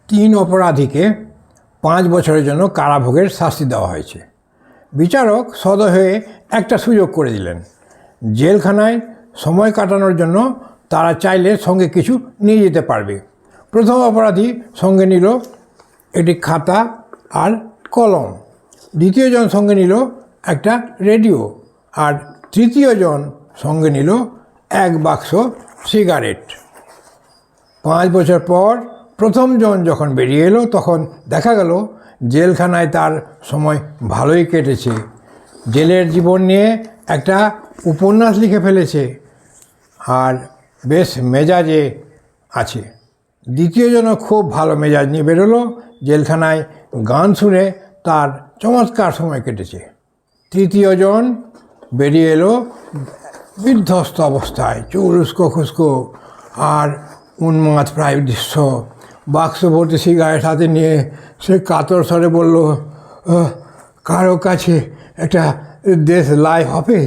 3 অপরাধীকে 5 বছরের জন্য কারাভোগের শাস্তি দেওয়া হয়েছে। বিচারক সদয় হয়ে একটা সুযোগ করে দিলেন। জেলখানায় সময় কাটানোর জন্য তারা চাইলে সঙ্গে কিছু নিয়ে যেতে পারবে। প্রথম অপরাধী সঙ্গে নিল একটি খাতা আর কলম, দ্বিতীয় জন সঙ্গে নিল একটা রেডিও, আর তৃতীয় জন সঙ্গে নিল 1 বাক্স সিগারেট। 5 বছর পর প্রথম জন যখন বেরিয়ে এলো তখন দেখা গেল জেলখানায় তার সময় ভালোই কেটেছে। জেলের জীবন নিয়ে একটা উপন্যাস লিখে ফেলেছে আর বেশ মেজাজে আছে। দ্বিতীয় জনও খুব ভালো মেজাজ নিয়ে বেরোলো, জেলখানায় গান শুনে তার চমৎকার সময় কেটেছে। তৃতীয় জন বেরিয়ে এলো বিধ্বস্ত অবস্থায়, চুল উস্কো খুস্কো আর উন্মাদ প্রায় দৃশ্য। বাক্স ভর্তি সিগারেট হাতে নিয়ে সে কাতর স্বরে বলল, কারো কাছে একটা দেশ লাই হবে?